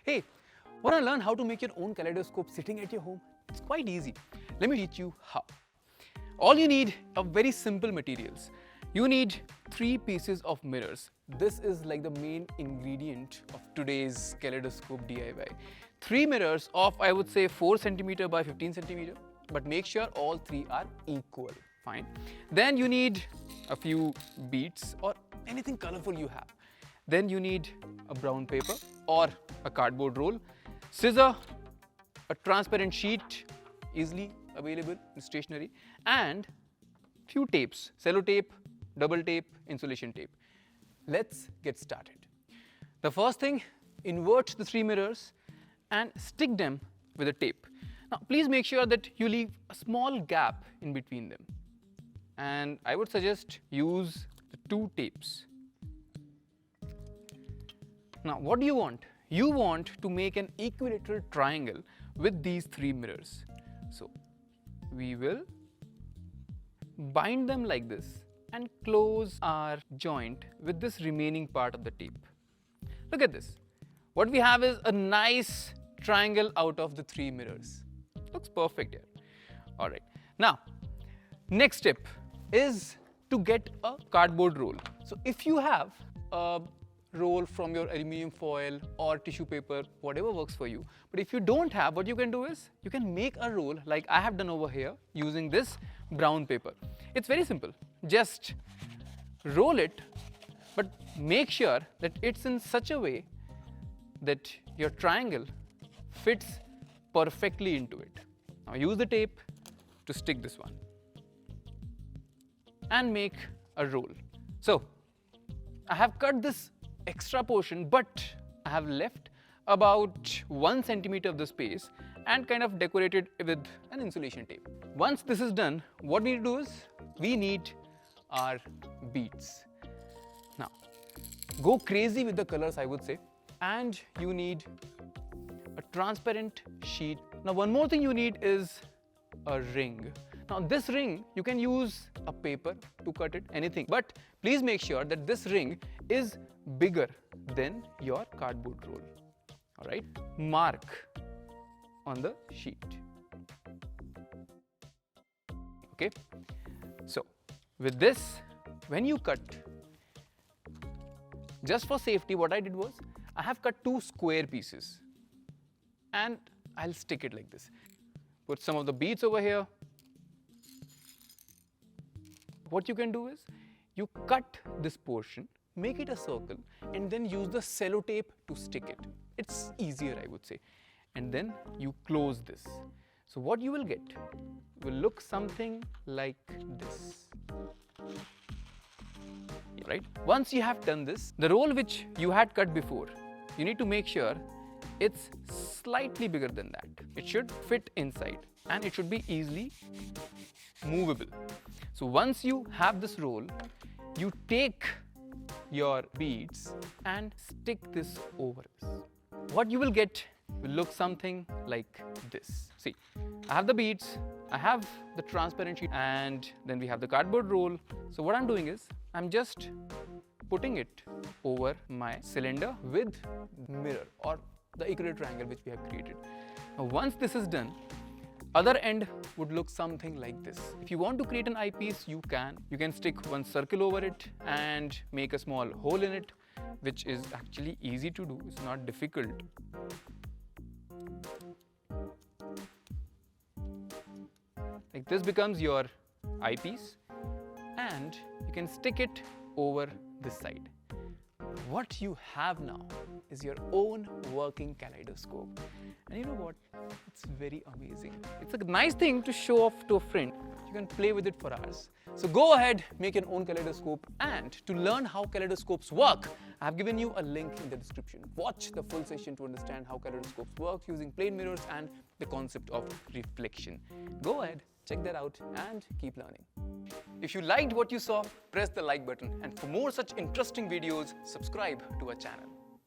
Hey, want to learn how to make your own kaleidoscope sitting at your home? It's quite easy. Let me teach you how. All you need are very simple materials. You need 3 pieces of mirrors. This is like the main ingredient of today's kaleidoscope DIY. 3 mirrors of, I would say, 4 cm by 15 cm, but make sure all 3 are equal. Fine. Then you need a few beads or anything colorful you have. Then you need a brown paper or a cardboard roll, scissor, a transparent sheet, easily available in stationery, and few tapes, cello tape, double tape, insulation tape. Let's get started. The first thing, invert the 3 mirrors and stick them with a tape. Now please make sure that you leave a small gap in between them. And I would suggest use the 2 tapes. Now what do you want? You want to make an equilateral triangle with these 3 mirrors. So we will bind them like this and close our joint with this remaining part of the tape. Look at this. What we have is a nice triangle out of the 3 mirrors. Looks perfect here. Alright. Now, next step is to get a cardboard roll. So if you have a roll from your aluminum foil or tissue paper, whatever works for you. But if you don't have, what you can do is you can make a roll like I have done over here using this brown paper. It's very simple. Just roll it, but make sure that it's in such a way that your triangle fits perfectly into it. Now use the tape to stick this one and make a roll. So I have cut this extra portion, but I have left about 1 cm of the space and kind of decorated with an insulation tape. Once this is done, what we need to do is we need our beads. Now go crazy with the colors, I would say, and you need a transparent sheet. Now one more thing you need is a ring. Now this ring, you can use a paper to cut it, anything, but please make sure that this ring is bigger than your cardboard roll. Alright, mark on the sheet. Okay, so with this, when you cut, just for safety, what I did was I have cut 2 square pieces and I'll stick it like this. Put some of the beads over here. What you can do is you cut this portion, make it a circle, and then use the cello tape to stick it. It's easier, I would say. And then you close this. So what you will get will look something like this. Right? Once you have done this, the roll which you had cut before, you need to make sure it's slightly bigger than that. It should fit inside and it should be easily movable. So once you have this roll, you take your beads and stick this over this. What you will get will look something like this. See, I have the beads, I have the transparent sheet, and then we have the cardboard roll. So what I'm doing is, I'm just putting it over my cylinder with mirror or the equilateral triangle which we have created. Now once this is done, other end would look something like this. If you want to create an eyepiece, you can. You can stick one circle over it and make a small hole in it, which is actually easy to do. It's not difficult. Like this becomes your eyepiece and you can stick it over this side. What you have now is your own working kaleidoscope. And you know what? It's very amazing. It's a nice thing to show off to a friend. You can play with it for hours. So go ahead, make your own kaleidoscope, and to learn how kaleidoscopes work, I have given you a link in the description. Watch the full session to understand how kaleidoscopes work using plain mirrors and the concept of reflection. Go ahead, check that out and keep learning. If you liked what you saw, press the like button, and for more such interesting videos, subscribe to our channel.